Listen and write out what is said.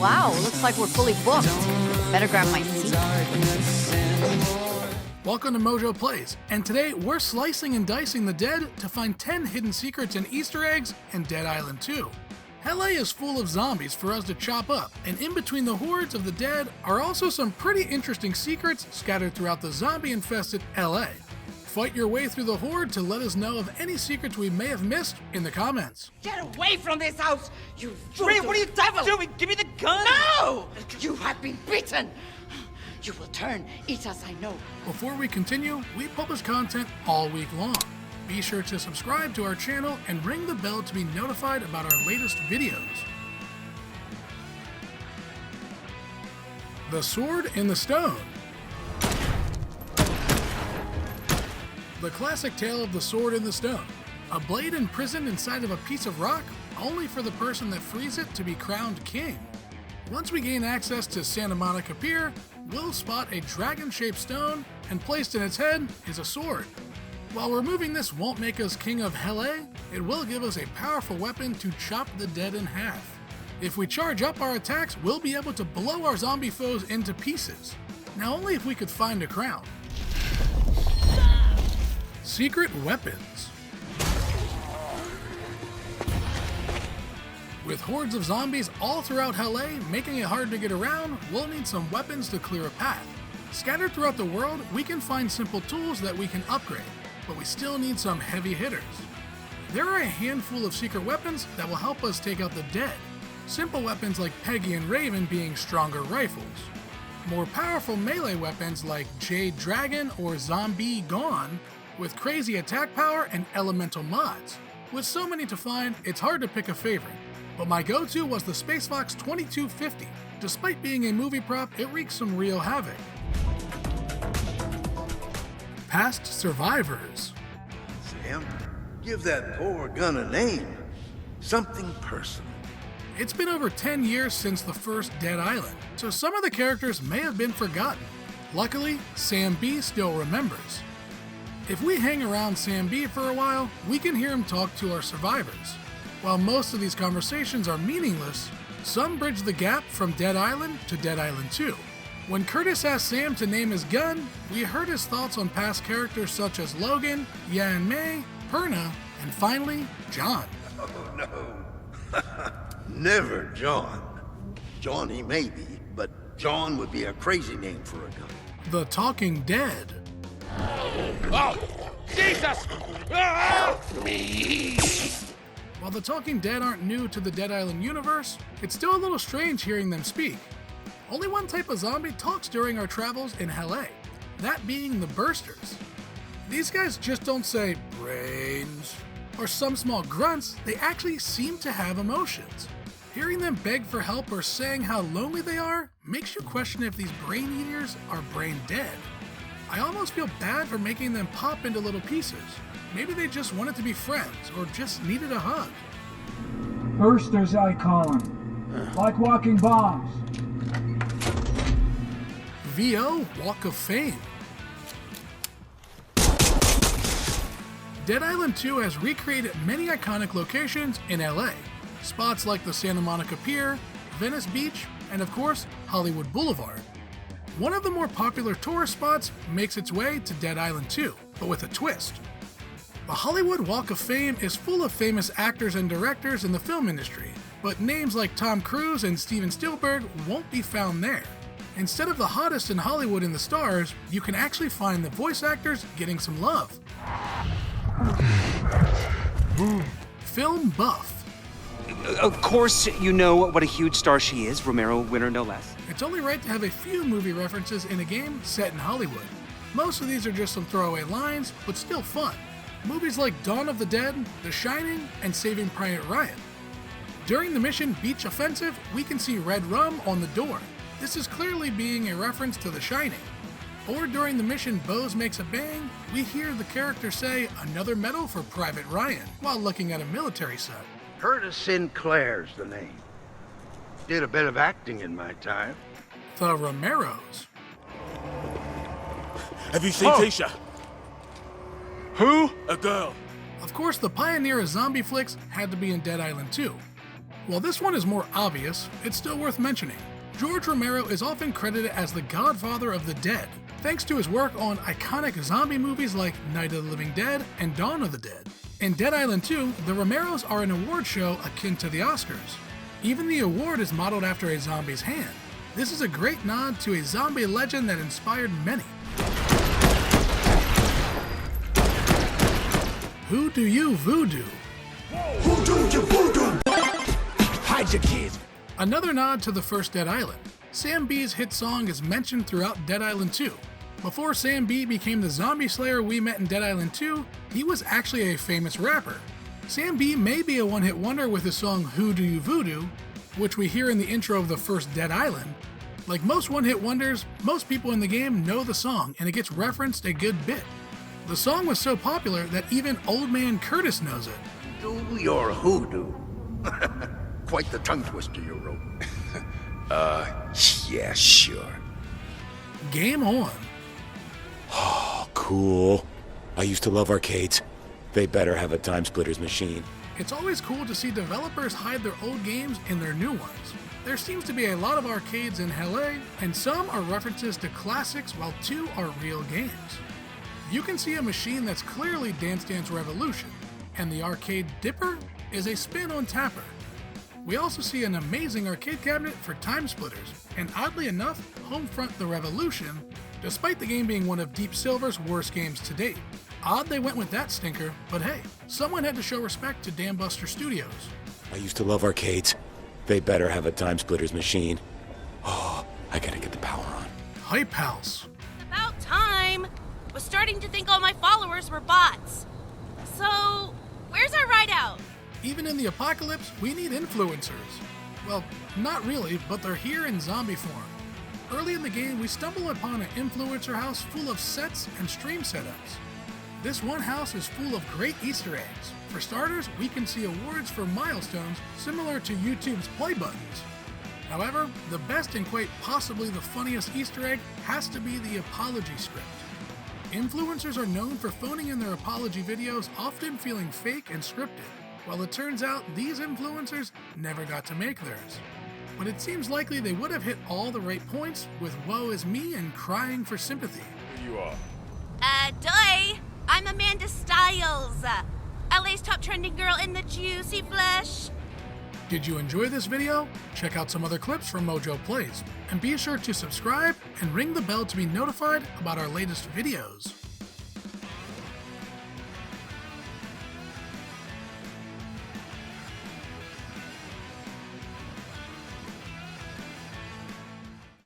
Wow, looks like we're fully booked. Better grab my seat. Welcome to MojoPlays, and today we're slicing and dicing the dead to find 10 hidden secrets and Easter eggs in Dead Island 2. LA is full of zombies for us to chop up, and in between the hordes of the dead are also some pretty interesting secrets scattered throughout the zombie-infested LA. Fight your way through the horde to let us know of any secrets we may have missed in the comments. Get away from this house, you Ray, what are you devil? Joey, give me the gun! No! You have been beaten! You will turn, eat us, I know. Before we continue, we publish content all week long. Be sure to subscribe to our channel and ring the bell to be notified about our latest videos. The Sword in the Stone. The classic tale of the sword in the stone. A blade imprisoned inside of a piece of rock, only for the person that frees it to be crowned king. Once we gain access to Santa Monica Pier, we'll spot a dragon-shaped stone, and placed in its head is a sword. While removing this won't make us king of LA, it will give us a powerful weapon to chop the dead in half. If we charge up our attacks, we'll be able to blow our zombie foes into pieces. Now only if we could find a crown. Secret weapons. With hordes of zombies all throughout LA making it hard to get around, we'll need some weapons to clear a path. Scattered throughout the world, we can find simple tools that we can upgrade, but we still need some heavy hitters. There are a handful of secret weapons that will help us take out the dead. Simple weapons like Peggy and Raven being stronger rifles. More powerful melee weapons like Jade Dragon or Zombie Gone with crazy attack power and elemental mods. With so many to find, it's hard to pick a favorite, but my go-to was the Space Fox 2250. Despite being a movie prop, it wreaks some real havoc. Past survivors. Sam, give that poor gun a name. Something personal. It's been over 10 years since the first Dead Island, so some of the characters may have been forgotten. Luckily, Sam B still remembers. If we hang around Sam B for a while, we can hear him talk to our survivors. While most of these conversations are meaningless, some bridge the gap from Dead Island to Dead Island 2. When Curtis asked Sam to name his gun, we heard his thoughts on past characters such as Logan, Yan Mei, Perna, and finally, John. Oh no. Never John. John he may be, but John would be a crazy name for a gun. The Talking Dead. Oh, Jesus! Help me! While the Talking Dead aren't new to the Dead Island universe, it's still a little strange hearing them speak. Only one type of zombie talks during our travels in LA, that being the Bursters. These guys just don't say brains or some small grunts, they actually seem to have emotions. Hearing them beg for help or saying how lonely they are makes you question if these brain eaters are brain dead. I almost feel bad for making them pop into little pieces. Maybe they just wanted to be friends or just needed a hug. Bursters, I call them. Like walking bombs. VO Walk of Fame. Dead Island 2 has recreated many iconic locations in LA. Spots like the Santa Monica Pier, Venice Beach, and of course, Hollywood Boulevard. One of the more popular tourist spots makes its way to Dead Island 2, but with a twist. The Hollywood Walk of Fame is full of famous actors and directors in the film industry, but names like Tom Cruise and Steven Spielberg won't be found there. Instead of the hottest in Hollywood in the stars, you can actually find the voice actors getting some love. Film buff. Of course, you know what a huge star she is, Romero winner no less. It's only right to have a few movie references in a game set in Hollywood. Most of these are just some throwaway lines, but still fun. Movies like Dawn of the Dead, The Shining, and Saving Private Ryan. During the mission Beach Offensive, we can see red rum on the door. This is clearly being a reference to The Shining. Or during the mission Bose Makes a Bang, we hear the character say another medal for Private Ryan while looking at a military set. Curtis Sinclair's the name. Did a bit of acting in my time. The Romeros. Have you seen Tisha? Who? A girl. Of course, the pioneer of zombie flicks had to be in Dead Island 2. While this one is more obvious, it's still worth mentioning. George Romero is often credited as the godfather of the dead, thanks to his work on iconic zombie movies like Night of the Living Dead and Dawn of the Dead. In Dead Island 2, the Romeros are an award show akin to the Oscars. Even the award is modeled after a zombie's hand. This is a great nod to a zombie legend that inspired many. Who do you voodoo? Who do you voodoo? Hide your kids. Another nod to the first Dead Island. Sam B's hit song is mentioned throughout Dead Island 2. Before Sam B became the zombie slayer we met in Dead Island 2, he was actually a famous rapper. Sam B may be a one-hit wonder with his song Who Do You Voodoo, which we hear in the intro of the first Dead Island. Like most one-hit wonders, most people in the game know the song and it gets referenced a good bit. The song was so popular that even Old Man Curtis knows it. Do your hoodoo. Quite the tongue twister you wrote. Yeah, sure. Game on. Oh, cool. I used to love arcades. They better have a Time Splitters machine. It's always cool to see developers hide their old games in their new ones. There seems to be a lot of arcades in LA, and some are references to classics while 2 are real games. You can see a machine that's clearly Dance Dance Revolution, and the arcade Dipper is a spin on Tapper. We also see an amazing arcade cabinet for Time Splitters, and oddly enough, Homefront The Revolution, despite the game being one of Deep Silver's worst games to date. Odd they went with that stinker, but hey, someone had to show respect to Dam Buster Studios. I used to love arcades. They better have a Time Splitters machine. Oh, I gotta get the power on. Hype House. About time. Was starting to think all my followers were bots. So, where's our ride out? Even in the apocalypse, we need influencers. Well, not really, but they're here in zombie form. Early in the game, we stumble upon an influencer house full of sets and stream setups. This one house is full of great Easter eggs. For starters, we can see awards for milestones similar to YouTube's play buttons. However, the best and quite possibly the funniest Easter egg has to be the apology script. Influencers are known for phoning in their apology videos, often feeling fake and scripted. Well, it turns out these influencers never got to make theirs. But it seems likely they would have hit all the right points with woe is me and crying for sympathy. Who you are? Duh. I'm Amanda Styles. LA's top trending girl in the juicy flesh. Did you enjoy this video? Check out some other clips from MojoPlays. And be sure to subscribe and ring the bell to be notified about our latest videos.